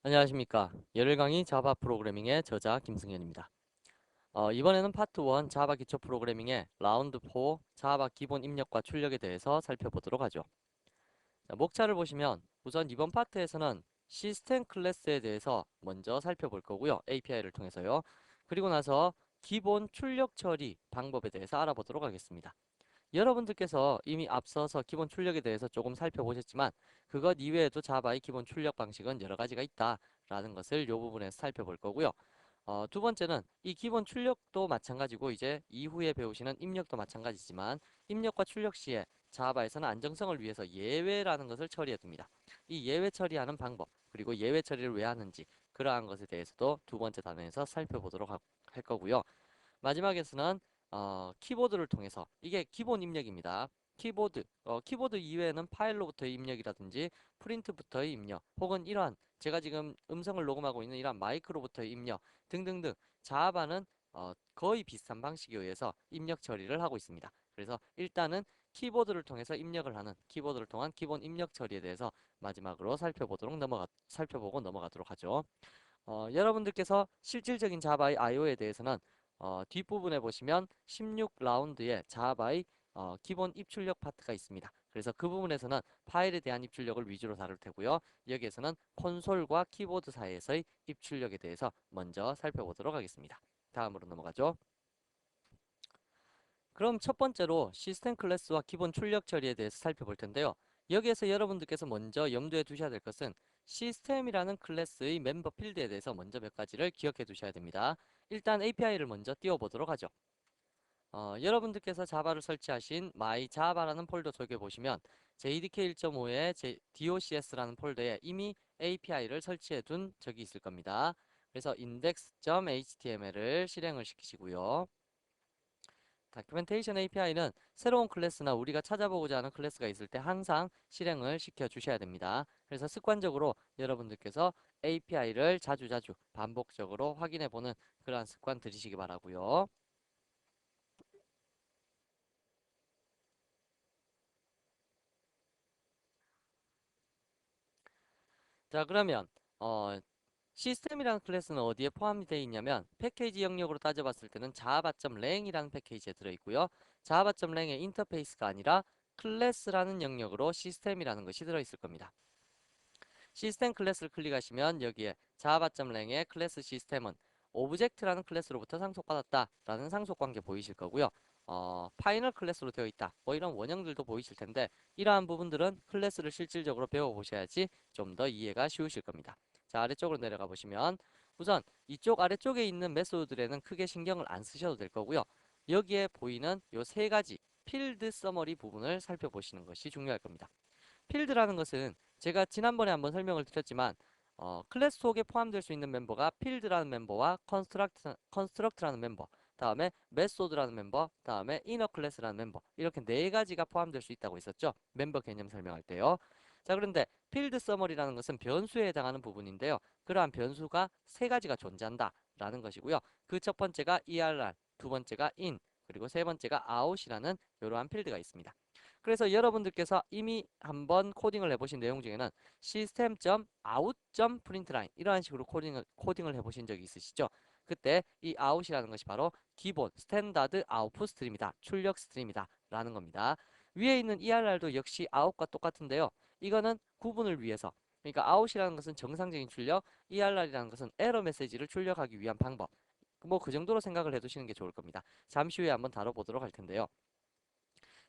안녕하십니까. 열흘 강의 자바 프로그래밍의 저자 김승현입니다. 이번에는 파트 1 자바 기초 프로그래밍의 라운드 4 자바 기본 입력과 출력에 대해서 살펴보도록 하죠. 자, 목차를 보시면 우선 이번 파트에서는 시스템 클래스에 대해서 먼저 살펴볼 거고요. API를 통해서요. 그리고 나서 기본 출력 처리 방법에 대해서 알아보도록 하겠습니다. 여러분들께서 이미 앞서서 기본 출력에 대해서 조금 살펴보셨지만 그것 이외에도 자바의 기본 출력 방식은 여러 가지가 있다라는 것을 이 부분에서 살펴볼 거고요. 두 번째는 이 기본 출력도 마찬가지고 이제 이후에 배우시는 입력도 마찬가지지만 입력과 출력 시에 자바에서는 안정성을 위해서 예외라는 것을 처리해 둡니다. 이 예외 처리하는 방법 그리고 예외 처리를 왜 하는지 그러한 것에 대해서도 두 번째 단원에서 살펴보도록 할 거고요. 마지막에서는 키보드를 통해서 이게 기본 입력입니다. 키보드 이외에는 파일로부터의 입력이라든지 프린트부터의 입력 혹은 이러한 제가 지금 음성을 녹음하고 있는 이러한 마이크로부터의 입력 등등등 자바는 거의 비슷한 방식에 의해서 입력 처리를 하고 있습니다. 그래서 일단은 키보드를 통해서 입력을 하는 키보드를 통한 기본 입력 처리에 대해서 마지막으로 살펴보고 넘어가도록 하죠. 여러분들께서 실질적인 자바의 I/O에 대해서는 뒷부분에 보시면 16라운드의 자바의 기본 입출력 파트가 있습니다. 그래서 그 부분에서는 파일에 대한 입출력을 위주로 다룰 테고요. 여기에서는 콘솔과 키보드 사이에서의 입출력에 대해서 먼저 살펴보도록 하겠습니다. 다음으로 넘어가죠. 그럼 첫 번째로 시스템 클래스와 기본 출력 처리에 대해서 살펴볼 텐데요. 여기에서 여러분들께서 먼저 염두에 두셔야 될 것은 시스템이라는 클래스의 멤버 필드에 대해서 먼저 몇 가지를 기억해 두셔야 됩니다. 일단 API를 먼저 띄워보도록 하죠. 여러분들께서 자바를 설치하신 myjava라는 폴더 속에 보시면 JDK 1.5의 docs라는 폴더에 이미 API를 설치해 둔 적이 있을 겁니다. 그래서 index.html을 실행을 시키시고요. 다큐멘테이션 API는 새로운 클래스나 우리가 찾아보고자 하는 클래스가 있을 때 항상 실행을 시켜 주셔야 됩니다. 그래서 습관적으로 여러분들께서 API를 자주자주 반복적으로 확인해 보는 그러한 습관 들이시기 바라고요. 자, 그러면 시스템이라는 클래스는 어디에 포함이 되어 있냐면 패키지 영역으로 따져봤을 때는 java.lang이라는 패키지에 들어있고요. java.lang의 인터페이스가 아니라 클래스라는 영역으로 시스템이라는 것이 들어있을 겁니다. 시스템 클래스를 클릭하시면 여기에 java.lang의 클래스 시스템은 오브젝트라는 클래스로부터 상속받았다라는 상속관계 보이실 거고요. 파이널 클래스로 되어 있다. 뭐 이런 원형들도 보이실 텐데 이러한 부분들은 클래스를 실질적으로 배워보셔야지 좀 더 이해가 쉬우실 겁니다. 자, 아래쪽으로 내려가 보시면 우선 이쪽 아래쪽에 있는 메소드들에는 크게 신경을 안 쓰셔도 될 거고요. 여기에 보이는 요 세 가지 필드 서머리 부분을 살펴보시는 것이 중요할 겁니다. 필드라는 것은 제가 지난번에 한번 설명을 드렸지만 클래스 속에 포함될 수 있는 멤버가 필드라는 멤버와 컨스트럭트라는 멤버, 다음에 메소드라는 멤버, 다음에 이너 클래스라는 멤버 이렇게 네 가지가 포함될 수 있다고 했었죠. 멤버 개념 설명할 때요. 자, 그런데 필드 서머리라는 것은 변수에 해당하는 부분인데요. 그러한 변수가 세 가지가 존재한다라는 것이고요. 그 첫 번째가 ERR, 두 번째가 in, 그리고 세 번째가 out이라는 이러한 필드가 있습니다. 그래서 여러분들께서 이미 한번 코딩을 해보신 내용 중에는 system.out.println 이러한 식으로 코딩을 해보신 적이 있으시죠? 그때 이 out이라는 것이 바로 기본 스탠다드 아웃풋 스트림이다. 출력 스트림이다. 라는 겁니다. 위에 있는 ERR도 역시 out과 똑같은데요. 이거는 구분을 위해서 그러니까 out이라는 것은 정상적인 출력, ERR이라는 것은 에러 메시지를 출력하기 위한 방법. 뭐 그 정도로 생각을 해두시는 게 좋을 겁니다. 잠시 후에 한번 다뤄보도록 할 텐데요.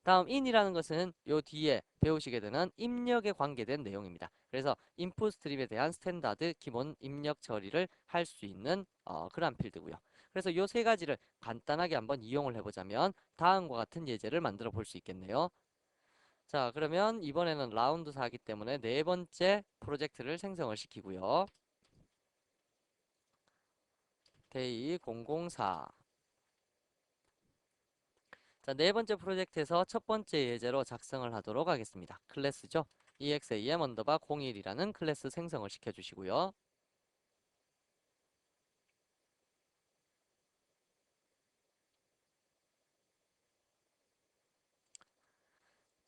다음 in이라는 것은 요 뒤에 배우시게 되는 입력에 관계된 내용입니다. 그래서 인풋 스트림에 대한 스탠다드 기본 입력 처리를 할 수 있는 그러한 필드고요. 그래서 요 세 가지를 간단하게 한번 이용을 해보자면 다음과 같은 예제를 만들어 볼 수 있겠네요. 자, 그러면 이번에는 라운드 4이기 때문에 네 번째 프로젝트를 생성을 시키고요. 데이 004. 자, 네 번째 프로젝트에서 첫 번째 예제로 작성을 하도록 하겠습니다. 클래스죠. exam 언더바 01이라는 클래스 생성을 시켜주시고요.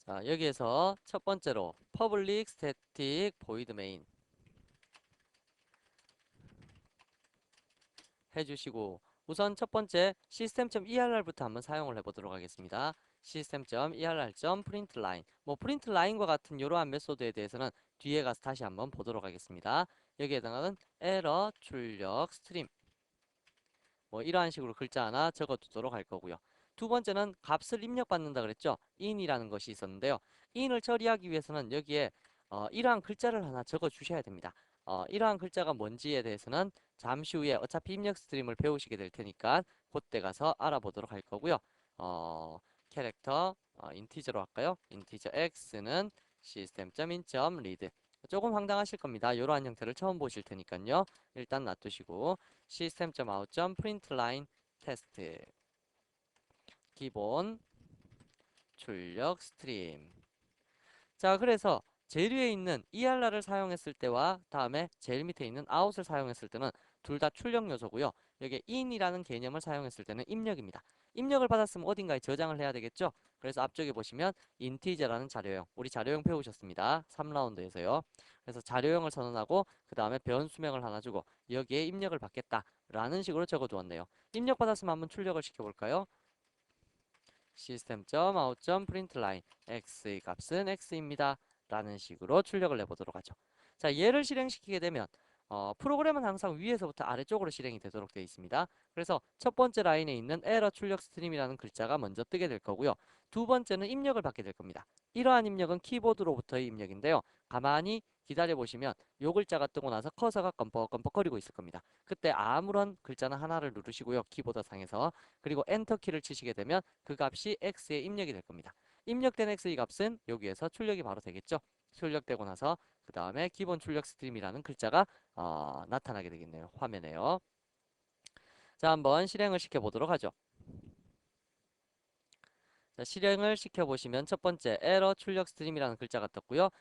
자, 여기에서 첫 번째로 public static void main 해주시고 우선 첫 번째 system.err부터 한번 사용을 해보도록 하겠습니다. system.err.println 뭐 println과 같은 이러한 메소드에 대해서는 뒤에 가서 다시 한번 보도록 하겠습니다. 여기에 해당하는 error 출력 스트림 뭐 이러한 식으로 글자 하나 적어두도록 할 거고요. 두 번째는 값을 입력받는다 그랬죠. in이라는 것이 있었는데요. in을 처리하기 위해서는 여기에 이러한 글자를 하나 적어 주셔야 됩니다. 이러한 글자가 뭔지에 대해서는 잠시 후에 어차피 입력 스트림을 배우시게 될 테니까 그때 가서 알아보도록 할 거고요. 캐릭터 인티저로 할까요? 인티저 x는 system.in.read 조금 황당하실 겁니다. 이러한 형태를 처음 보실 테니까요. 일단 놔두시고 system.out.println 테스트 기본 출력 스트림. 자, 그래서 제일 위에 있는 ERR을 사용했을 때와 다음에 제일 밑에 있는 out을 사용했을 때는 둘 다 출력 요소고요. 여기에 in이라는 개념을 사용했을 때는 입력입니다. 입력을 받았으면 어딘가에 저장을 해야 되겠죠. 그래서 앞쪽에 보시면 인티저라는 자료형, 우리 자료형 배우셨습니다. 3라운드에서요. 그래서 자료형을 선언하고 그 다음에 변수명을 하나 주고 여기에 입력을 받겠다라는 식으로 적어두었네요. 입력 받았으면 한번 출력을 시켜볼까요? system.out.println x의 값은 x입니다. 라는 식으로 출력을 해보도록 하죠. 자, 얘를 실행시키게 되면 프로그램은 항상 위에서부터 아래쪽으로 실행이 되도록 되어 있습니다. 그래서 첫 번째 라인에 있는 에러 출력 스트림이라는 글자가 먼저 뜨게 될 거고요. 두 번째는 입력을 받게 될 겁니다. 이러한 입력은 키보드로부터의 입력인데요. 가만히 기다려 보시면 요 글자가 뜨고 나서 커서가 껌뻑껌뻑거리고 있을 겁니다. 그때 아무런 글자는 하나를 누르시고요. 키보드 상에서. 그리고 엔터 키를 치시게 되면 그 값이 x에 입력이 될 겁니다. 입력된 x의 값은 여기에서 출력이 바로 되겠죠. 출력되고 나서 그 다음에 기본 출력 스트림이라는 글자가 나타나게 되겠네요. 화면에요. 자, 한번 실행을 시켜보도록 하죠. 자, 실행을 시켜보시면 첫 번째 에러 출력 스트림이라는 글자가 떴고요.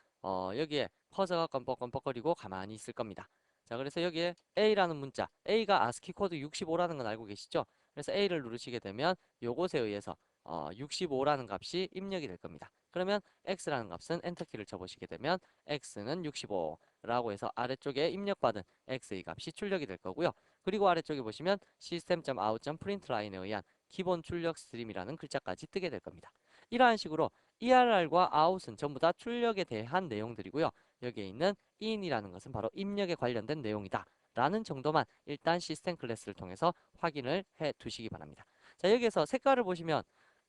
여기에 커서가 껌뻑껌뻑거리고 가만히 있을 겁니다. 자, 그래서 여기에 A라는 문자, A가 아스키 코드 65라는 건 알고 계시죠? 그래서 A를 누르시게 되면 요것에 의해서 65라는 값이 입력이 될 겁니다. 그러면 X라는 값은 엔터키를 쳐보시게 되면 X는 65라고 해서 아래쪽에 입력받은 X의 값이 출력이 될 거고요. 그리고 아래쪽에 보시면 system.out.println에 의한 기본 출력 스트림이라는 글자까지 뜨게 될 겁니다. 이러한 식으로 ERR과 out은 전부 다 출력에 대한 내용들이고요. 여기에 있는 in이라는 것은 바로 입력에 관련된 내용이다. 라는 정도만 일단 시스템 클래스를 통해서 확인을 해 두시기 바랍니다. 자, 여기에서 색깔을 보시면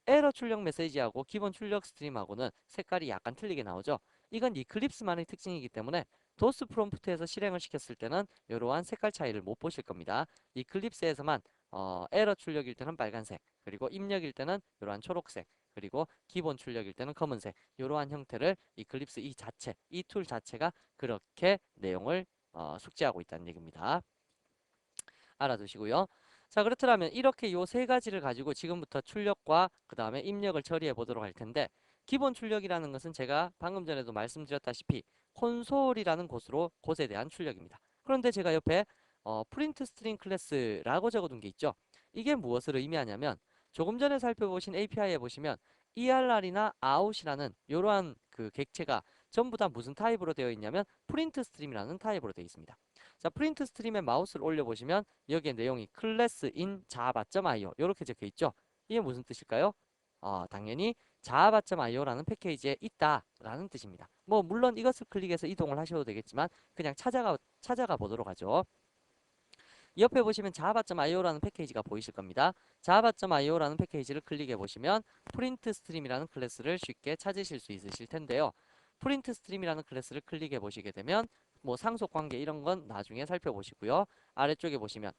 에러 출력 메시지하고 기본 출력 스트림하고는 색깔이 약간 틀리게 나오죠. 이건 이클립스만의 특징이기 때문에 도스 프롬프트에서 실행을 시켰을 때는 이러한 색깔 차이를 못 보실 겁니다. 이클립스에서만 에러 출력일 때는 빨간색, 그리고 입력일 때는 이러한 초록색, 그리고 기본 출력일 때는 검은색, 이러한 형태를 이클립스 이 자체, 이 툴 자체가 그렇게 내용을 숙지하고 있다는 얘기입니다. 알아두시고요. 자, 그렇더라면 이렇게 요 세 가지를 가지고 지금부터 출력과 그 다음에 입력을 처리해 보도록 할 텐데, 기본 출력이라는 것은 제가 방금 전에도 말씀드렸다시피 콘솔이라는 곳에 대한 출력입니다. 그런데 제가 옆에 프린트 스트링 클래스라고 적어둔 게 있죠. 이게 무엇을 의미하냐면 조금 전에 살펴보신 API에 보시면 ERR이나 out이라는 이러한 그 객체가 전부 다 무슨 타입으로 되어 있냐면 프린트 스트림이라는 타입으로 되어 있습니다. 자, 프린트 스트림에 마우스를 올려보시면 여기에 내용이 class in java.io 이렇게 적혀 있죠. 이게 무슨 뜻일까요? 당연히 java.io라는 패키지에 있다라는 뜻입니다. 뭐 물론 이것을 클릭해서 이동을 하셔도 되겠지만 그냥 찾아가 보도록 하죠. 옆에 보시면 java.io라는 패키지가 보이실 겁니다. java.io라는 패키지를 클릭해 보시면 프린트 스트림이라는 클래스를 쉽게 찾으실 수 있으실 텐데요. 프린트 스트림이라는 클래스를 클릭해 보시게 되면 뭐 상속 관계 이런 건 나중에 살펴보시고요. 아래쪽에 보시면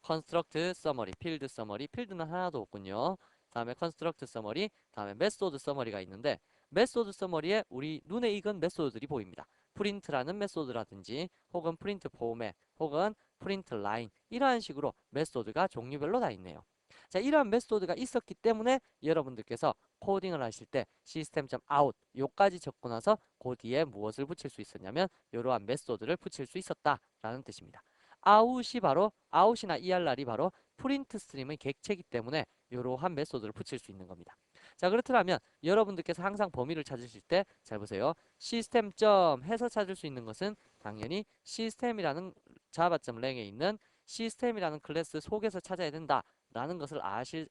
construct summary, field summary, 필드는 하나도 없군요. 다음에 construct summary, 다음에 method summary가 있는데 method summary에 우리 눈에 익은 메소드들이 보입니다. print라는 메소드라든지 혹은 print format 혹은 프린트 라인 이러한 식으로 메소드가 종류별로 다 있네요. 자, 이러한 메소드가 있었기 때문에 여러분들께서 코딩을 하실 때 system.out 요까지 적고 나서 그 뒤에 무엇을 붙일 수 있었냐면 이러한 메소드를 붙일 수 있었다라는 뜻입니다. out이나 ERR이 바로 프린트 스트림의 객체이기 때문에 이러한 메소드를 붙일 수 있는 겁니다. 자, 그렇다면 여러분들께서 항상 범위를 찾으실 때 잘 보세요. 시스템 점 해서 찾을 수 있는 것은 당연히 시스템이라는 java.lang에 있는 시스템이라는 클래스 속에서 찾아야 된다라는 것을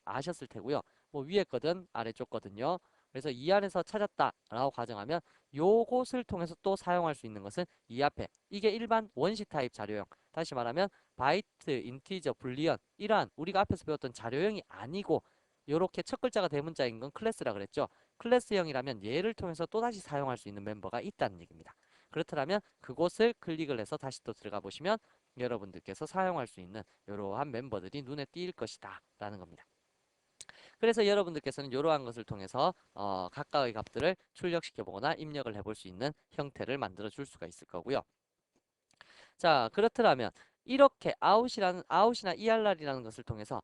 아셨을 테고요. 뭐 위에 거든 아래쪽 거든요. 그래서 이 안에서 찾았다라고 가정하면 요것을 통해서 또 사용할 수 있는 것은 이 앞에 이게 일반 원시 타입 자료형. 다시 말하면 바이트, 인티저, 불리언 이러한 우리가 앞에서 배웠던 자료형이 아니고 요렇게 첫 글자가 대문자인 건 클래스라 그랬죠. 클래스형이라면 얘를 통해서 또다시 사용할 수 있는 멤버가 있다는 얘기입니다. 그렇다면 그곳을 클릭을 해서 다시 또 들어가 보시면 여러분들께서 사용할 수 있는 이러한 멤버들이 눈에 띌 것이다 라는 겁니다. 그래서 여러분들께서는 이러한 것을 통해서 각각의 값들을 출력시켜 보거나 입력을 해볼 수 있는 형태를 만들어 줄 수가 있을 거고요. 자, 그렇더라면 이렇게 아웃이나 ERR이라는 것을 통해서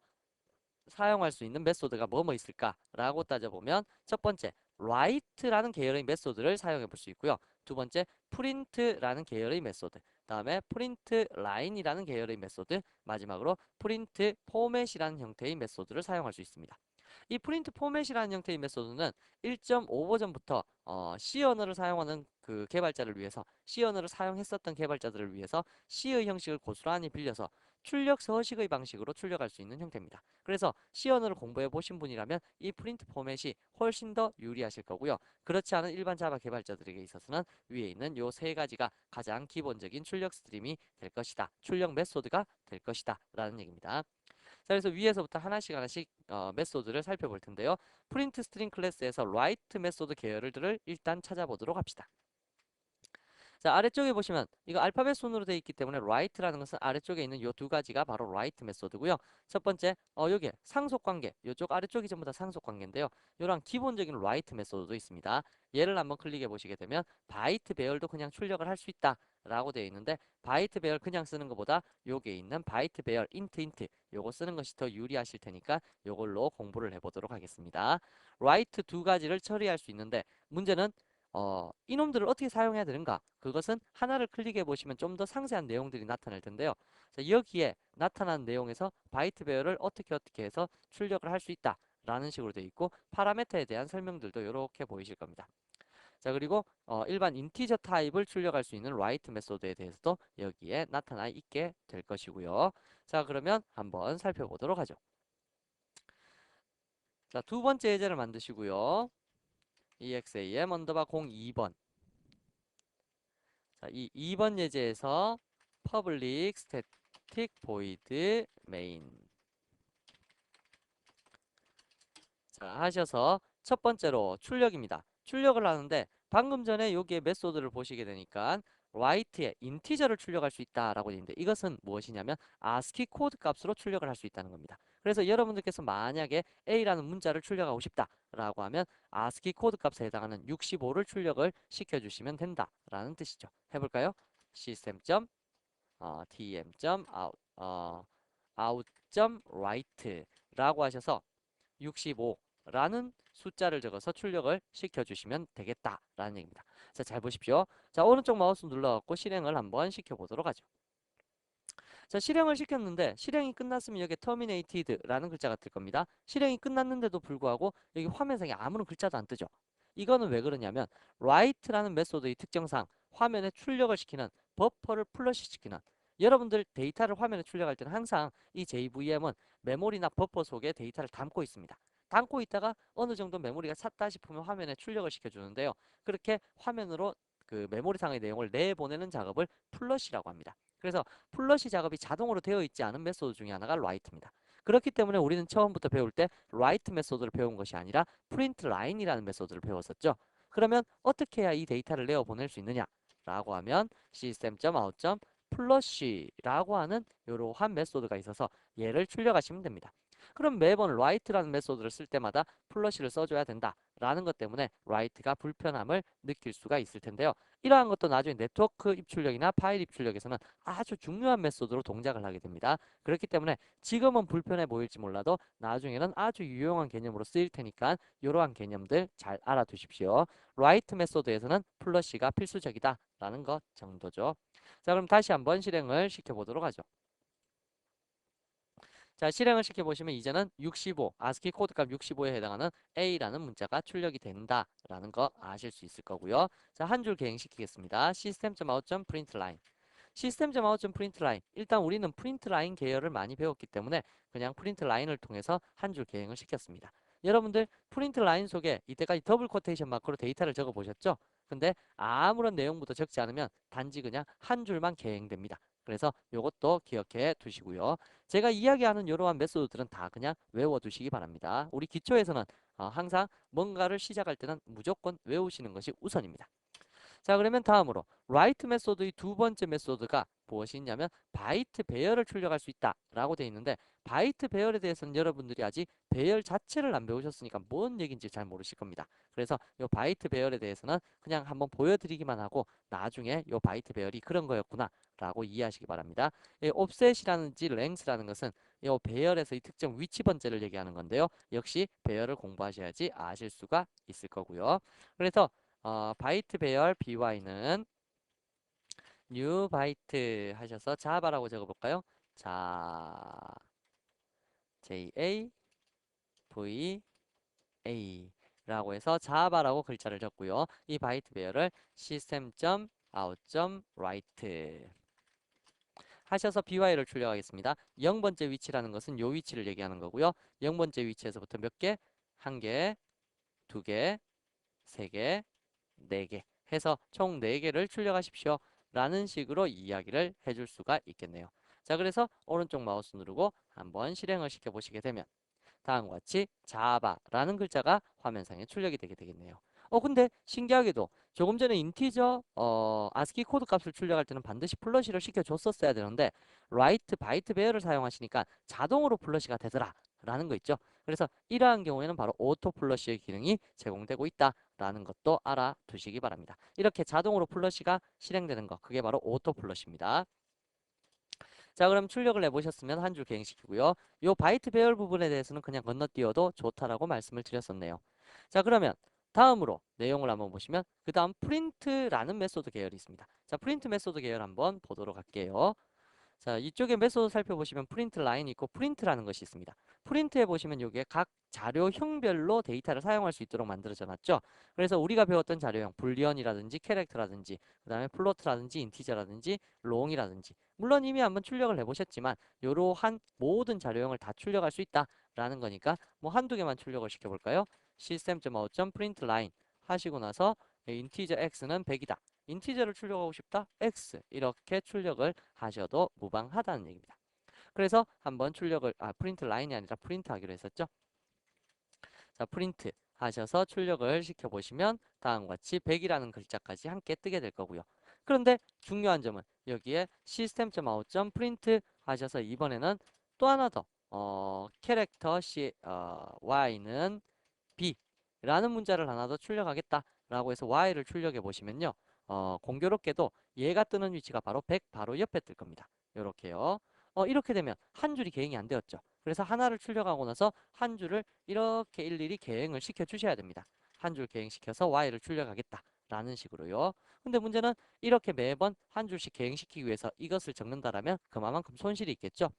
사용할 수 있는 메소드가 뭐뭐 있을까라고 따져보면 첫 번째, write라는 계열의 메소드를 사용해 볼 수 있고요. 두 번째, print라는 계열의 메소드, 다음에 print line이라는 계열의 메소드, 마지막으로 print format이라는 형태의 메소드를 사용할 수 있습니다. 이 프린트 포맷이라는 형태의 메소드는 1.5 버전부터 C 언어를 사용하는 그 개발자를 위해서 C 언어를 사용했었던 개발자들을 위해서 C의 형식을 고스란히 빌려서 출력 서식의 방식으로 출력할 수 있는 형태입니다. 그래서 C 언어를 공부해 보신 분이라면 이 프린트 포맷이 훨씬 더 유리하실 거고요. 그렇지 않은 일반 자바 개발자들에게 있어서는 위에 있는 요 세 가지가 가장 기본적인 출력 스트림이 될 것이다. 출력 메소드가 될 것이다. 라는 얘기입니다. 자, 그래서 위에서부터 하나씩 메소드를 살펴볼 텐데요. 프린트 스트링 클래스에서 write 메소드 계열들을 일단 찾아보도록 합시다. 자, 아래쪽에 보시면 이거 알파벳 순으로 되어 있기 때문에 write라는 것은 아래쪽에 있는 요 두 가지가 바로 write 메소드고요. 첫 번째, 여기 상속 관계, 요쪽 아래쪽이 전부 다 상속 관계인데요. 요랑 기본적인 write 메소드도 있습니다. 얘를 한번 클릭해 보시게 되면 바이트 배열도 그냥 출력을 할 수 있다 라고 되어 있는데, 바이트 배열 그냥 쓰는 것보다 요게 있는 바이트 배열 int 요거 쓰는 것이 더 유리하실 테니까 요걸로 공부를 해보도록 하겠습니다. write 두 가지를 처리할 수 있는데, 문제는 이놈들을 어떻게 사용해야 되는가? 그것은 하나를 클릭해 보시면 좀 더 상세한 내용들이 나타날 텐데요. 자, 여기에 나타난 내용에서 바이트 배열을 어떻게 해서 출력을 할 수 있다 라는 식으로 되어 있고, 파라메터에 대한 설명들도 이렇게 보이실 겁니다. 자, 그리고 일반 인티저 타입을 출력할 수 있는 write 메소드에 대해서도 여기에 나타나 있게 될 것이고요. 자, 그러면 한번 살펴보도록 하죠. 자, 두 번째 예제를 만드시고요. exam 언더바 02번. 자, 이 2번 예제에서 public static void main. 자, 하셔서 첫 번째로 출력입니다. 출력을 하는데 방금 전에 여기에 메소드를 보시게 되니까 write에 인티저를 출력할 수 있다라고 되어 있는데, 이것은 무엇이냐면 ASCII 코드 값으로 출력을 할 수 있다는 겁니다. 그래서 여러분들께서 만약에 A라는 문자를 출력하고 싶다라고 하면 ASCII 코드 값에 해당하는 65를 출력을 시켜주시면 된다라는 뜻이죠. 해볼까요? system.tm. out.write라고 하셔서 65라는 숫자를 적어서 출력을 시켜주시면 되겠다라는 얘기입니다. 자, 잘 보십시오. 자, 오른쪽 마우스 눌러갖고 실행을 한번 시켜보도록 하죠. 자, 실행을 시켰는데 실행이 끝났으면 여기에 terminated라는 글자가 뜰 겁니다. 실행이 끝났는데도 불구하고 여기 화면상에 아무런 글자도 안 뜨죠. 이거는 왜 그러냐면 write라는 메소드의 특성상 화면에 출력을 시키는 버퍼를 플러시 시키는, 여러분들 데이터를 화면에 출력할 때는 항상 이 JVM은 메모리나 버퍼 속에 데이터를 담고 있습니다. 담고 있다가 어느 정도 메모리가 찼다 싶으면 화면에 출력을 시켜주는데요. 그렇게 화면으로 그 메모리상의 내용을 내보내는 작업을 플러시라고 합니다. 그래서 플러시 작업이 자동으로 되어 있지 않은 메소드 중에 하나가 write입니다. 그렇기 때문에 우리는 처음부터 배울 때 write 메소드를 배운 것이 아니라 print line이라는 메소드를 배웠었죠. 그러면 어떻게 해야 이 데이터를 내어 보낼 수 있느냐 라고 하면 system.out.flush라고 하는 이러한 메소드가 있어서 얘를 출력하시면 됩니다. 그럼 매번 write라는 메소드를 쓸 때마다 플러시를 써줘야 된다라는 것 때문에 write가 불편함을 느낄 수가 있을 텐데요. 이러한 것도 나중에 네트워크 입출력이나 파일 입출력에서는 아주 중요한 메소드로 동작을 하게 됩니다. 그렇기 때문에 지금은 불편해 보일지 몰라도 나중에는 아주 유용한 개념으로 쓰일 테니까 이러한 개념들 잘 알아두십시오. write 메소드에서는 플러시가 필수적이다라는 것 정도죠. 자, 그럼 다시 한번 실행을 시켜보도록 하죠. 자, 실행을 시켜보시면 이제는 65, ASCII 코드값 65에 해당하는 A라는 문자가 출력이 된다라는 거 아실 수 있을 거고요. 자, 한 줄 개행시키겠습니다. system.out.println. system.out.println. 일단 우리는 프린트라인 계열을 많이 배웠기 때문에 그냥 프린트라인을 통해서 한 줄 계행을 시켰습니다. 여러분들 프린트라인 속에 이때까지 더블 쿼테이션 마크로 데이터를 적어 보셨죠? 근데 아무런 내용부터 적지 않으면 단지 그냥 한 줄만 계행됩니다. 그래서 이것도 기억해 두시고요. 제가 이야기하는 이러한 메소드들은 다 그냥 외워두시기 바랍니다. 우리 기초에서는 항상 뭔가를 시작할 때는 무조건 외우시는 것이 우선입니다. 자, 그러면 다음으로 write 메소드의 두 번째 메소드가 무엇이 있냐면 바이트 배열을 출력할 수 있다 라고 되어 있는데, 바이트 배열에 대해서는 여러분들이 아직 배열 자체를 안 배우셨으니까 뭔 얘기인지 잘 모르실 겁니다. 그래서 이 바이트 배열에 대해서는 그냥 한번 보여드리기만 하고 나중에 이 바이트 배열이 그런 거였구나 라고 이해하시기 바랍니다. 이 offset이라든지 length라는 것은 이 배열에서 이 특정 위치 번째를 얘기하는 건데요. 역시 배열을 공부하셔야지 아실 수가 있을 거고요. 그래서 바이트 배열 by는 new 바이트 하셔서 자바라고 적어볼까요? 자, JA VA 라고 해서 자바라고 글자를 적고요. 이 바이트 배열을 system.out.write 하셔서 by를 출력하겠습니다. 0번째 위치라는 것은 요 위치를 얘기하는 거고요. 0번째 위치에서부터 몇 개? 한 개, 두 개, 세 개, 4개 해서 총 4개를 출력하십시오 라는 식으로 이야기를 해줄 수가 있겠네요. 자, 그래서 오른쪽 마우스 누르고 한번 실행을 시켜 보시게 되면 다음과 같이 자바라는 글자가 화면상에 출력이 되게 되겠네요. 근데 신기하게도 조금 전에 인티저 아스키 코드 값을 출력할 때는 반드시 플러시를 시켜줬었어야 되는데 write 바이트 배열을 사용하시니까 자동으로 플러시가 되더라 라는 거 있죠. 그래서 이러한 경우에는 바로 오토 플러시의 기능이 제공되고 있다라는 것도 알아두시기 바랍니다. 이렇게 자동으로 플러시가 실행되는 거, 그게 바로 오토 플러시입니다. 자, 그럼 출력을 해보셨으면 한 줄 계행시키고요. 요 바이트 배열 부분에 대해서는 그냥 건너뛰어도 좋다라고 말씀을 드렸었네요. 자, 그러면 다음으로 내용을 한번 보시면 그 다음 프린트라는 메소드 계열이 있습니다. 자, 프린트 메소드 계열 한번 보도록 할게요. 자, 이쪽에 메소드 살펴보시면 프린트 라인이 있고 프린트라는 것이 있습니다. 프린트에 보시면 여기에 각 자료형별로 데이터를 사용할 수 있도록 만들어져 놨죠. 그래서 우리가 배웠던 자료형, 불리언이라든지 캐릭터라든지 그 다음에 플로트라든지 인티저라든지 롱이라든지, 물론 이미 한번 출력을 해보셨지만 이러한 모든 자료형을 다 출력할 수 있다라는 거니까 뭐 한두 개만 출력을 시켜볼까요? system.out.println 하시고 나서 인티저 x는 100이다. 인티저를 출력하고 싶다? X 이렇게 출력을 하셔도 무방하다는 얘기입니다. 그래서 한번 출력을 프린트 라인이 아니라 프린트 하기로 했었죠. 자, 프린트 하셔서 출력을 시켜보시면 다음과 같이 100이라는 글자까지 함께 뜨게 될 거고요. 그런데 중요한 점은 여기에 system.out.print 하셔서 이번에는 또 하나 더 캐릭터 y는 b라는 문자를 하나 더 출력하겠다라고 해서 y를 출력해 보시면요. 공교롭게도 얘가 뜨는 위치가 바로 100 바로 옆에 뜰 겁니다. 이렇게요. 이렇게 되면 한 줄이 계행이 안 되었죠. 그래서 하나를 출력하고 나서 한 줄을 이렇게 일일이 계행을 시켜 주셔야 됩니다. 한 줄 계행시켜서 y를 출력하겠다라는 식으로요. 근데 문제는 이렇게 매번 한 줄씩 계행시키기 위해서 이것을 적는다라면 그만큼 손실이 있겠죠.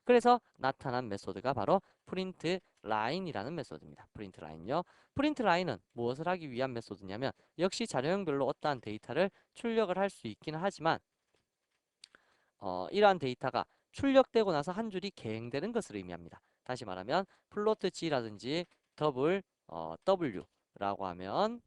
그래서 나타난 메소드가 바로 프린트 라인이라는 메소드입니다. 프린트 라인요. 프린트 라인은 무엇을 하기 위한 메소드냐면 역시 자료형별로 어떠한 데이터를 출력을 할 수 있기는 하지만 이러한 데이터가 출력되고 나서 한 줄이 계행되는 것을 의미합니다. 다시 말하면 플로트 G라든지 더블 W라고 하면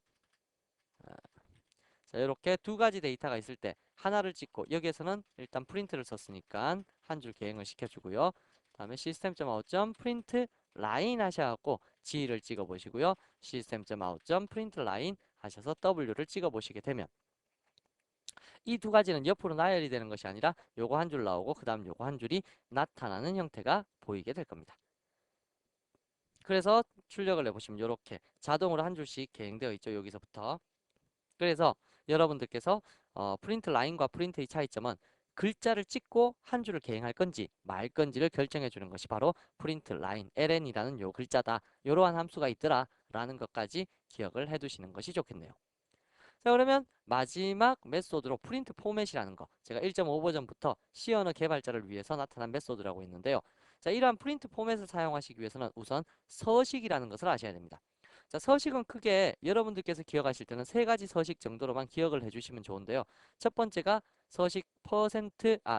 자, 이렇게 두 가지 데이터가 있을 때 하나를 찍고 여기에서는 일단 프린트를 썼으니까 한 줄 계행을 시켜주고요. 다음에 system.out.print line 하셔갖고 G를 찍어 보시고요. system.out.print line 하셔서 W를 찍어 보시게 되면 이 두 가지는 옆으로 나열이 되는 것이 아니라 요거 한 줄 나오고 그 다음 요거 한 줄이 나타나는 형태가 보이게 될 겁니다. 그래서 출력을 해보시면 이렇게 자동으로 한 줄씩 계행되어 있죠. 여기서부터. 그래서 여러분들께서 프린트 라인과 프린트의 차이점은 글자를 찍고 한 줄을 계행할 건지 말 건지를 결정해 주는 것이 바로 프린트 라인 ln이라는 요 글자다. 이러한 함수가 있더라 라는 것까지 기억을 해 두시는 것이 좋겠네요. 자, 그러면 마지막 메소드로 프린트 포맷이라는 거, 제가 1.5 버전부터 C 언어 개발자를 위해서 나타난 메소드라고 했는데요. 자, 이러한 프린트 포맷을 사용하시기 위해서는 우선 서식이라는 것을 아셔야 됩니다. 자, 서식은 크게 여러분들께서 기억하실 때는 세 가지 서식 정도로만 기억을 해주시면 좋은데요. 첫 번째가 서식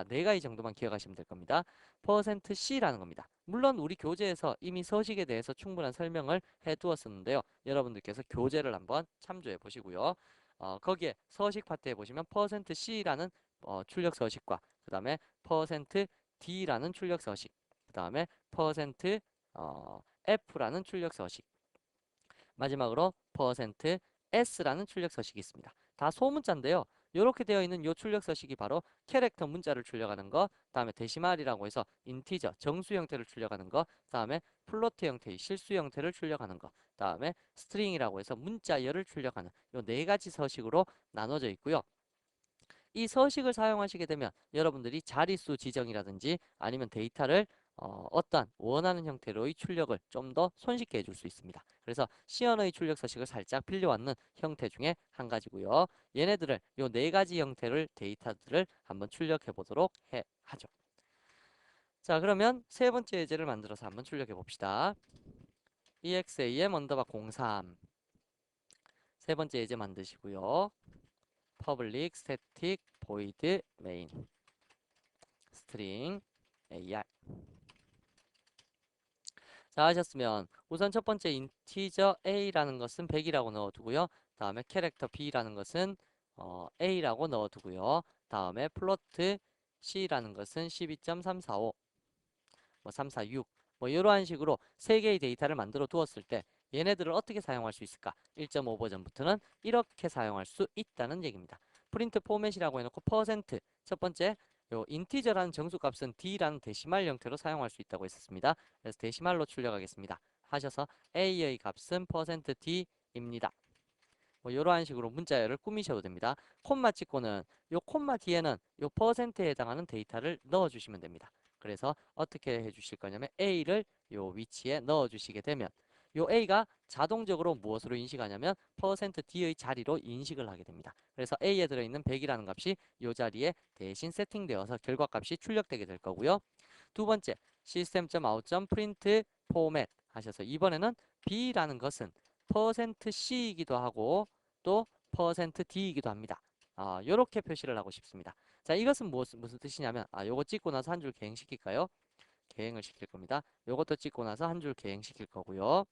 네 가지 정도만 기억하시면 될 겁니다. %C라는 겁니다. 물론 우리 교재에서 이미 서식에 대해서 충분한 설명을 해두었었는데요. 여러분들께서 교재를 한번 참조해 보시고요. 거기에 서식 파트에 보시면 %C라는 출력 서식과 그 다음에 %D라는 출력 서식, 그 다음에 %F라는 출력 서식, 마지막으로 %S라는 출력 서식이 있습니다. 다 소문자인데요. 이렇게 되어 있는 이 출력 서식이 바로 캐릭터 문자를 출력하는 거, 다음에 데시말이라고 해서 인티저, 정수 형태를 출력하는 거, 다음에 플로트 형태의 실수 형태를 출력하는 거, 다음에 스트링이라고 해서 문자열을 출력하는 이 네 가지 서식으로 나눠져 있고요. 이 서식을 사용하시게 되면 여러분들이 자릿수 지정이라든지 아니면 데이터를 어떠한 원하는 형태로의 출력을 좀 더 손쉽게 해줄 수 있습니다. 그래서 시언의 출력 서식을 살짝 빌려왔는 형태 중에 한 가지고요. 얘네들을 요 네 가지 형태를 데이터들을 한번 출력해 보도록 하죠. 자, 그러면 세 번째 예제를 만들어서 한번 출력해 봅시다. exam 언더바 03 세 번째 예제 만드시고요. public static void main string AR. 자, 하셨으면 우선 첫 번째 인티저 A라는 것은 100이라고 넣어두고요. 다음에 캐릭터 B라는 것은 A라고 넣어두고요. 다음에 플로트 C라는 것은 12.345, 346, 이러한 식으로 세 개의 데이터를 만들어 두었을 때 얘네들을 어떻게 사용할 수 있을까? 1.5 버전부터는 이렇게 사용할 수 있다는 얘기입니다. 프린트 포맷이라고 해놓고 첫 번째 요 인티저라는 정수값은 D라는 데시말 형태로 사용할 수 있다고 했었습니다. 그래서 데시말로 출력하겠습니다. 하셔서 A의 값은 %D입니다. 이러한 식으로 문자열을 꾸미셔도 됩니다. 콤마 찍고는 요 콤마 뒤에는 요 %에 해당하는 데이터를 넣어주시면 됩니다. 그래서 어떻게 해주실 거냐면 A를 요 위치에 넣어주시게 되면 요 A가 자동적으로 무엇으로 인식하냐면 %D의 자리로 인식을 하게 됩니다. 그래서 A에 들어있는 100이라는 값이 요 자리에 대신 세팅되어서 결과값이 출력되게 될 거고요. 두 번째, system.out.print format 하셔서 이번에는 B라는 것은 %C이기도 하고 또 %D이기도 합니다. 요렇게 표시를 하고 싶습니다. 자, 이것은 무슨 뜻이냐면 요거 찍고 나서 한 줄 개행시킬까요? 개행을 시킬 겁니다. 요것도 찍고 나서 한 줄 개행시킬 거고요.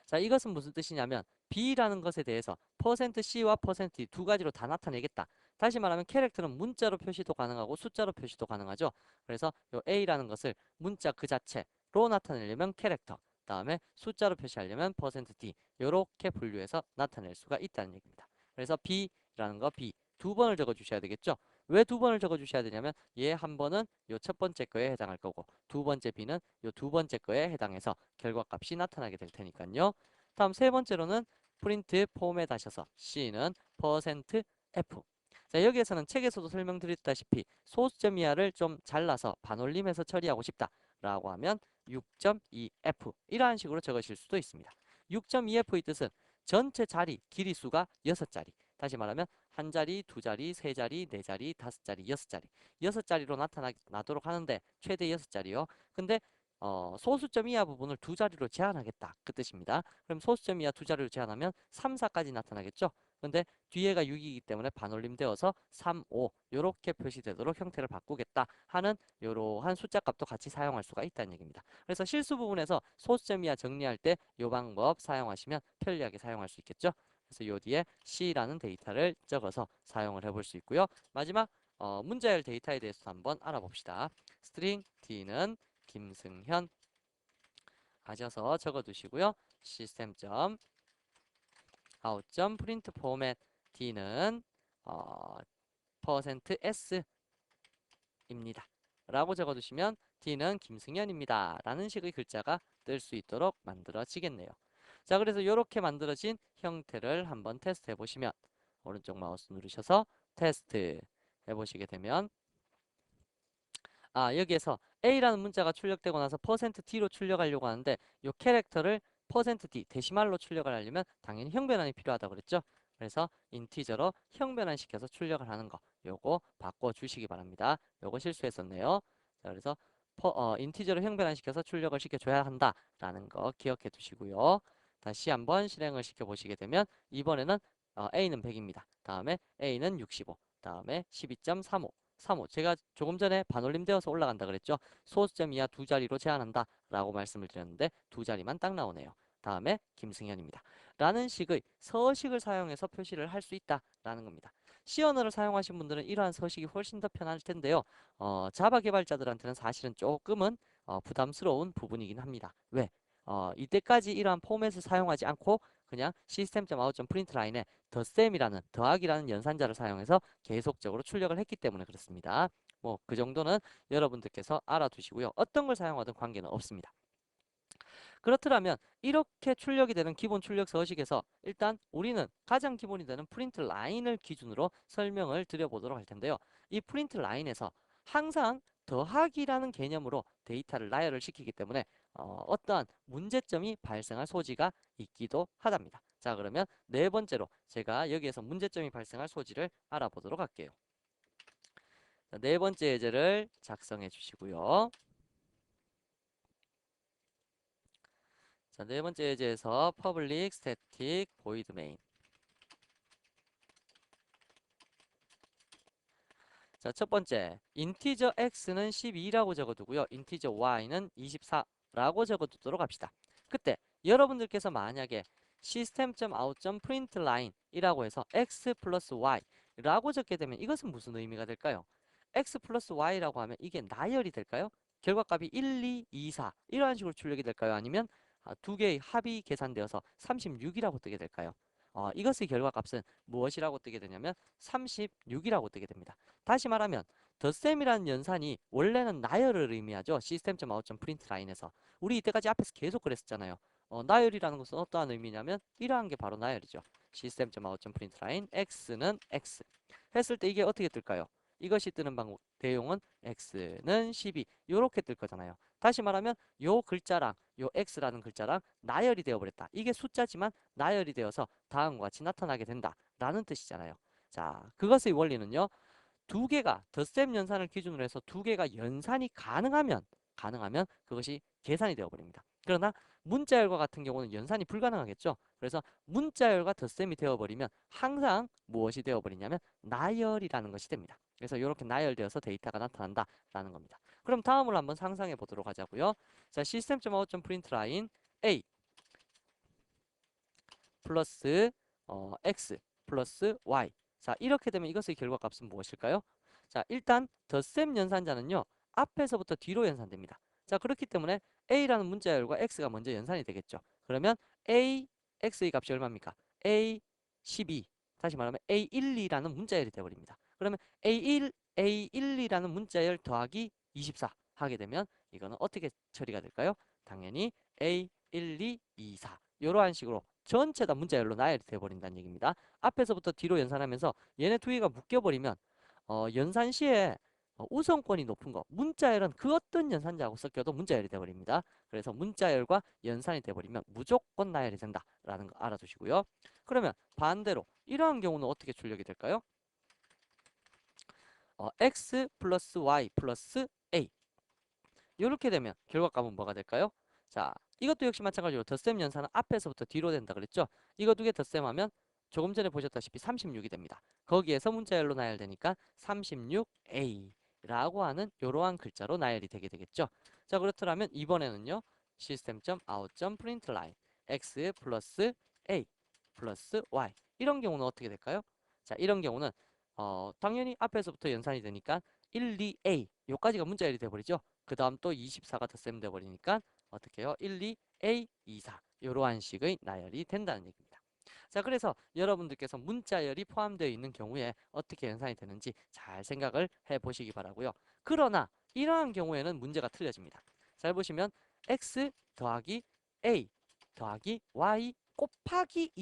자, 이것은 무슨 뜻이냐면 B라는 것에 대해서 %C와 %D 두 가지로 다 나타내겠다. 다시 말하면 캐릭터는 문자로 표시도 가능하고 숫자로 표시도 가능하죠. 그래서 요 A라는 것을 문자 그 자체로 나타내려면 캐릭터, 다음에 숫자로 표시하려면 %D 이렇게 분류해서 나타낼 수가 있다는 얘기입니다. 그래서 B라는 거 B 두 번을 적어 주셔야 되겠죠. 왜 두 번을 적어 주셔야 되냐면 얘 한 번은 요 첫 번째 거에 해당할 거고 두 번째 B는 요 두 번째 거에 해당해서 결과값이 나타나게 될 테니까요. 다음 세 번째로는 프린트 포맷 하셔서 C는 %F. 자, 여기에서는 책에서도 설명드렸다시피 소수점 이하를 좀 잘라서 반올림해서 처리하고 싶다라고 하면 6.2F 이러한 식으로 적으실 수도 있습니다. 6.2F의 뜻은 전체 자리 길이수가 6자리. 다시 말하면 한 자리, 두 자리, 세 자리, 네 자리, 다섯 자리, 여섯 자리. 6자리로 나타나도록 하는데 최대 6자리요. 근데 소수점 이하 부분을 두 자리로 제한하겠다. 그 뜻입니다. 그럼 소수점 이하 두 자리로 제한하면 3, 4까지 나타나겠죠? 근데 뒤에가 6이기 때문에 반올림되어서 3, 5 이렇게 표시되도록 형태를 바꾸겠다 하는 이러한 숫자 값도 같이 사용할 수가 있다는 얘기입니다. 그래서 실수 부분에서 소수점 이하 정리할 때 이 방법 사용하시면 편리하게 사용할 수 있겠죠? 그래서 요 뒤에 C라는 데이터를 적어서 사용을 해볼 수 있고요. 마지막 문자열 데이터에 대해서 한번 알아봅시다. 스트링 D는 김승현 하셔서 적어두시고요. system.out.print format D는 %S입니다. 라고 적어두시면 D는 김승현입니다. 라는 식의 글자가 뜰 수 있도록 만들어지겠네요. 자, 그래서 이렇게 만들어진 형태를 한번 테스트 해보시면 오른쪽 마우스 누르셔서 테스트 해보시게 되면 여기에서 A라는 문자가 출력되고 나서 %D로 출력하려고 하는데 이 캐릭터를 %D 데시말로 출력을 하려면 당연히 형변환이 필요하다고 그랬죠. 그래서 인티저로 형변환 시켜서 출력을 하는 거 요거 바꿔주시기 바랍니다. 요거 실수했었네요. 자, 그래서 인티저로 형변환 시켜서 출력을 시켜줘야 한다라는 거 기억해 두시고요. 다시 한번 실행을 시켜 보시게 되면 이번에는 A는 100입니다. 다음에 A는 65, 다음에 12.35. 35. 제가 조금 전에 반올림 되어서 올라간다 그랬죠. 소수점 이하 두 자리로 제한한다 라고 말씀을 드렸는데 두 자리만 딱 나오네요. 다음에 김승현입니다. 라는 식의 서식을 사용해서 표시를 할 수 있다 라는 겁니다. C 언어를 사용하신 분들은 이러한 서식이 훨씬 더 편할 텐데요. 자바 개발자들한테는 사실은 조금은 부담스러운 부분이긴 합니다. 왜? 이때까지 이러한 포맷을 사용하지 않고 그냥 system.out.println에 덧셈이라는 더하기라는 연산자를 사용해서 계속적으로 출력을 했기 때문에 그렇습니다. 뭐 그 정도는 여러분들께서 알아두시고요. 어떤 걸 사용하든 관계는 없습니다. 그렇더라면 이렇게 출력이 되는 기본 출력 서식에서 일단 우리는 가장 기본이 되는 프린트 라인을 기준으로 설명을 드려보도록 할 텐데요. 이 프린트 라인에서 항상 더하기라는 개념으로 데이터를 나열을 시키기 때문에 어떠한 문제점이 발생할 소지가 있기도 하답니다. 자, 그러면 네 번째로 제가 여기에서 문제점이 발생할 소지를 알아보도록 할게요. 자, 네 번째 예제를 작성해 주시고요. 자, 네 번째 예제에서 public static void main. 자, 첫 번째, 인티저 x는 12라고 적어두고요. 인티저 y는 24라고 적어두도록 합시다. 그때 여러분들께서 만약에 system.out.println 이라고 해서 x 플러스 y라고 적게 되면 이것은 무슨 의미가 될까요? x 플러스 y라고 하면 이게 나열이 될까요? 결과값이 1, 2, 2, 4 이러한 식으로 출력이 될까요? 아니면 두 개의 합이 계산되어서 36이라고 뜨게 될까요? 이것의 결과값은 무엇이라고 뜨게 되냐면 36이라고 뜨게 됩니다. 다시 말하면 덧셈이라는 연산이 원래는 나열을 의미하죠. system.out.println에서 우리 이때까지 앞에서 계속 그랬었잖아요. 나열이라는 것은 어떠한 의미냐면 이러한 게 바로 나열이죠. system.out.println x는 x 했을 때 이게 어떻게 뜰까요? 이것이 뜨는 방법 대용은 x는 12 이렇게 뜰 거잖아요. 다시 말하면 요 글자랑 요 x라는 글자랑 나열이 되어버렸다. 이게 숫자지만 나열이 되어서 다음과 같이 나타나게 된다 라는 뜻이잖아요. 자, 그것의 원리는요. 두 개가 덧셈 연산을 기준으로 해서 두 개가 연산이 가능하면 그것이 계산이 되어버립니다. 그러나 문자열과 같은 경우는 연산이 불가능하겠죠. 그래서 문자열과 덧셈이 되어버리면 항상 무엇이 되어버리냐면 나열이라는 것이 됩니다. 그래서 이렇게 나열되어서 데이터가 나타난다라는 겁니다. 그럼 다음을 한번 상상해 보도록 하자고요. 자, system.out.println a 플러스 x 플러스 y. 자, 이렇게 되면 이것의 결과값은 무엇일까요? 자, 일단 덧셈 연산자는요. 앞에서부터 뒤로 연산됩니다. 자, 그렇기 때문에 a라는 문자열과 x가 먼저 연산이 되겠죠. 그러면 a x의 값이 얼마입니까? a 12. 다시 말하면 a 12라는 문자열이 되어버립니다. 그러면 a12라는 문자열 더하기 24 하게 되면 이거는 어떻게 처리가 될까요? 당연히 a12, 24 이러한 식으로 전체 다 문자열로 나열이 돼버린다는 얘기입니다. 앞에서부터 뒤로 연산하면서 얘네 두 개가 묶여버리면 연산 시에 우선권이 높은 거 문자열은 그 어떤 연산자하고 섞여도 문자열이 돼버립니다. 그래서 문자열과 연산이 돼버리면 무조건 나열이 된다라는 거 알아두시고요. 그러면 반대로 이러한 경우는 어떻게 출력이 될까요? x 플러스 y 플러스 a 이렇게 되면 결과값은 뭐가 될까요? 자, 이것도 역시 마찬가지로 덧셈 연산은 앞에서부터 뒤로 된다 그랬죠? 이거 두 개 덧셈하면 조금 전에 보셨다시피 36이 됩니다. 거기에서 문자열로 나열되니까 36a라고 하는 이러한 글자로 나열이 되게 되겠죠? 자, 그렇더라면 이번에는요. system.out.println x 플러스 a 플러스 y 이런 경우는 어떻게 될까요? 자, 이런 경우는 당연히 앞에서부터 연산이 되니까 1, 2a 요까지가 문자열이 돼버리죠? 그 다음 또 24가 덧셈 돼버리니까 어떻게 해요? 1, 2, A, 2, 4 이러한 식의 나열이 된다는 얘기입니다. 자, 그래서 여러분들께서 문자열이 포함되어 있는 경우에 어떻게 연산이 되는지 잘 생각을 해보시기 바라고요. 그러나 이러한 경우에는 문제가 틀려집니다. 잘 보시면 x 더하기 a 더하기 y 곱하기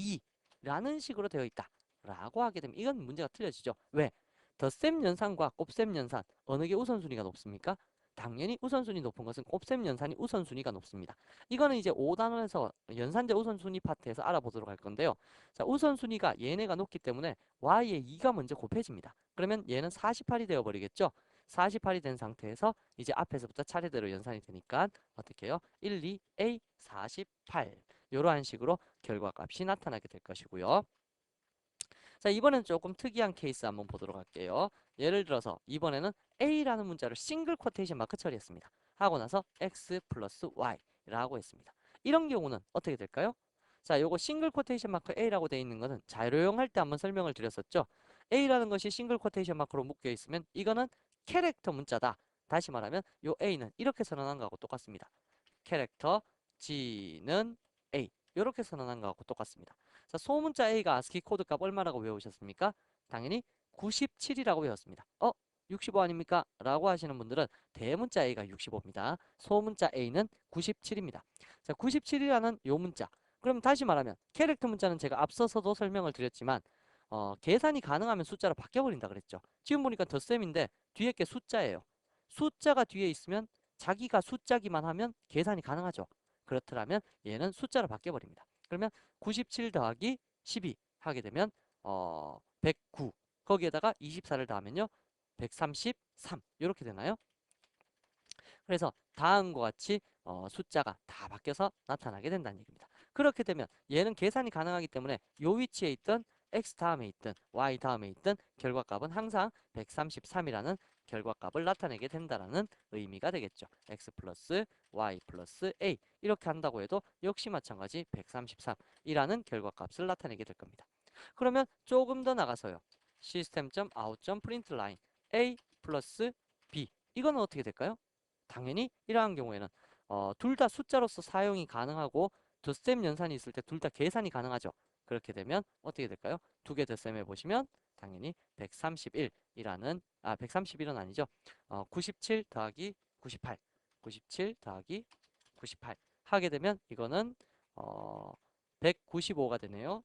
2라는 식으로 되어 있다 라고 하게 되면 이건 문제가 틀려지죠. 왜? 덧셈 연산과 곱셈 연산 어느 게 우선순위가 높습니까? 당연히 우선순위 높은 것은 곱셈 연산이 우선순위가 높습니다. 이거는 이제 5단원에서 연산자 우선순위 파트에서 알아보도록 할 건데요. 자, 우선순위가 얘네가 높기 때문에 y에 2가 먼저 곱해집니다. 그러면 얘는 48이 되어버리겠죠. 48이 된 상태에서 이제 앞에서부터 차례대로 연산이 되니까 어떻게 해요? 1, 2, A 48 이러한 식으로 결과값이 나타나게 될 것이고요. 자, 이번엔 조금 특이한 케이스 한번 보도록 할게요. 예를 들어서 이번에는 A라는 문자를 싱글 쿼테이션 마크 처리했습니다. 하고 나서 X 플러스 Y라고 했습니다. 이런 경우는 어떻게 될까요? 자, 요거 싱글 쿼테이션 마크 A라고 되어 있는 것은 자료용 할 때 한번 설명을 드렸었죠. A라는 것이 싱글 쿼테이션 마크로 묶여 있으면 이거는 캐릭터 문자다. 다시 말하면 요 A는 이렇게 선언한 거하고 똑같습니다. 캐릭터 G는 A 이렇게 선언한 거하고 똑같습니다. 자, 소문자 A가 아스키 코드 값 얼마라고 외우셨습니까? 당연히 97이라고 외웠습니다. 65 아닙니까? 라고 하시는 분들은 대문자 A가 65입니다. 소문자 A는 97입니다. 자, 97이라는 요 문자. 그럼 다시 말하면 캐릭터 문자는 제가 앞서서도 설명을 드렸지만 계산이 가능하면 숫자로 바뀌어버린다 그랬죠. 지금 보니까 덧셈인데 뒤에 게 숫자예요. 숫자가 뒤에 있으면 자기가 숫자기만 하면 계산이 가능하죠. 그렇더라면 얘는 숫자로 바뀌어버립니다. 그러면 97 더하기 12 하게 되면 109 거기에다가 24를 더하면요 133 이렇게 되나요? 그래서 다음과 같이 숫자가 다 바뀌어서 나타나게 된다는 얘기입니다. 그렇게 되면 얘는 계산이 가능하기 때문에 요 위치에 있던 x 다음에 있든 y 다음에 있든 결과값은 항상 133이라는 결과값을 나타내게 된다는 의미가 되겠죠. x 플러스 y 플러스 a 이렇게 한다고 해도 역시 마찬가지 133이라는 결과값을 나타내게 될 겁니다. 그러면 조금 더 나가서요. system.out.println a 플러스 b 이건 어떻게 될까요? 당연히 이러한 경우에는 둘 다 숫자로서 사용이 가능하고 덧셈 연산이 있을 때 둘 다 계산이 가능하죠. 그렇게 되면 어떻게 될까요? 두 개 덧셈해 보시면 당연히 131이라는 131은 아니죠. 97 더하기 98 97 더하기 98 하게 되면 이거는 195가 되네요.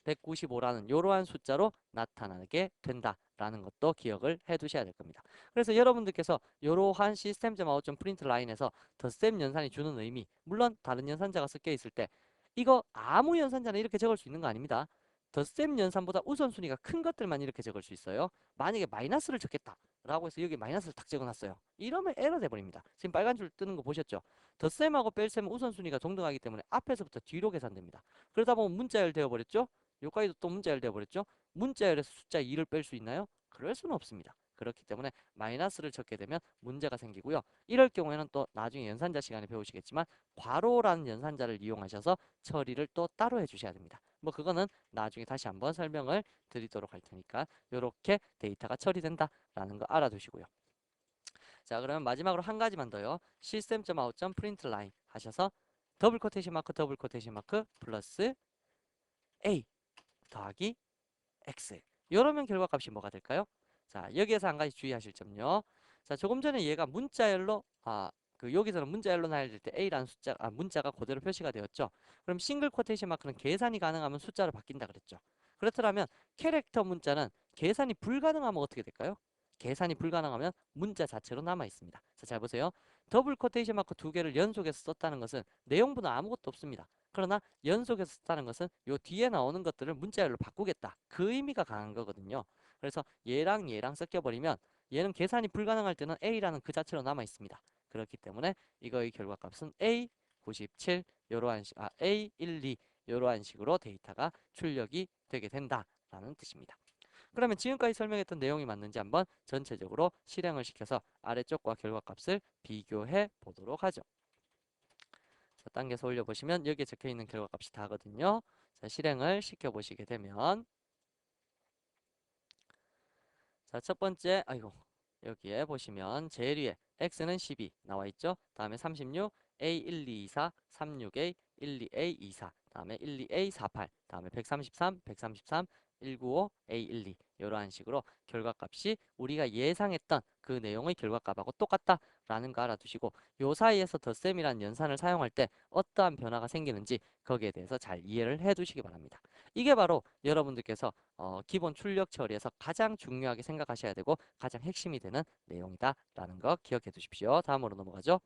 195라는 이러한 숫자로 나타나게 된다라는 것도 기억을 해 두셔야 될 겁니다. 그래서 여러분들께서 이러한 시스템.out.println 라인에서 덧셈 연산이 주는 의미, 물론 다른 연산자가 섞여 있을 때 이거 아무 연산자나 이렇게 적을 수 있는 거 아닙니다. 덧셈 연산보다 우선순위가 큰 것들만 이렇게 적을 수 있어요. 만약에 마이너스를 적겠다 라고 해서 여기 마이너스를 딱 적어놨어요. 이러면 에러 돼버립니다. 지금 빨간 줄 뜨는 거 보셨죠? 덧셈하고 뺄셈은 우선순위가 동등하기 때문에 앞에서부터 뒤로 계산됩니다. 그러다 보면 문자열 되어버렸죠? 여기까지도 또 문자열 되어버렸죠? 문자열에서 숫자 2를 뺄 수 있나요? 그럴 수는 없습니다. 그렇기 때문에 마이너스를 적게 되면 문제가 생기고요. 이럴 경우에는 또 나중에 연산자 시간에 배우시겠지만 괄호라는 연산자를 이용하셔서 처리를 또 따로 해주셔야 됩니다. 뭐 그거는 나중에 다시 한번 설명을 드리도록 할 테니까 이렇게 데이터가 처리된다라는 거 알아두시고요. 자, 그러면 마지막으로 한 가지만 더요. system.out.println 하셔서 더블 코테이션 마크 플러스 a 더하기 x 이러면 결과값이 뭐가 될까요? 자, 여기에서 한 가지 주의하실 점요. 자, 조금 전에 얘가 문자열로 여기서는 문자열로 나열될 때 a라는 문자가 그대로 표시가 되었죠. 그럼 싱글 코테이션 마크는 계산이 가능하면 숫자로 바뀐다 그랬죠. 그렇더라면 캐릭터 문자는 계산이 불가능하면 어떻게 될까요? 계산이 불가능하면 문자 자체로 남아 있습니다. 자, 잘 보세요. 더블 코테이션 마크 두 개를 연속해서 썼다는 것은 내용분은 아무것도 없습니다. 그러나 연속해서 썼다는 것은 요 뒤에 나오는 것들을 문자열로 바꾸겠다. 그 의미가 강한 거거든요. 그래서 얘랑 얘랑 섞여버리면 얘는 계산이 불가능할 때는 A라는 그 자체로 남아 있습니다. 그렇기 때문에 이거의 결과값은 A 97 A 12 이러한 식으로 데이터가 출력이 되게 된다라는 뜻입니다. 그러면 지금까지 설명했던 내용이 맞는지 한번 전체적으로 실행을 시켜서 아래쪽과 결과값을 비교해 보도록 하죠. 자, 당겨서 올려보시면 여기에 적혀있는 결과값이 다거든요. 자, 실행을 시켜보시게 되면 자, 첫 번째 여기에 보시면 제일 위에 x는 12 나와있죠. 다음에 36 A1224 36A 12A24 다음에 12A48 다음에 133 133 195 A12 이러한 식으로 결과값이 우리가 예상했던 그 내용의 결과값하고 똑같다라는 거 알아두시고 요 사이에서 덧셈이라는 연산을 사용할 때 어떠한 변화가 생기는지 거기에 대해서 잘 이해를 해 두시기 바랍니다. 이게 바로 여러분들께서 기본 출력 처리에서 가장 중요하게 생각하셔야 되고 가장 핵심이 되는 내용이다라는 거 기억해 두십시오. 다음으로 넘어가죠.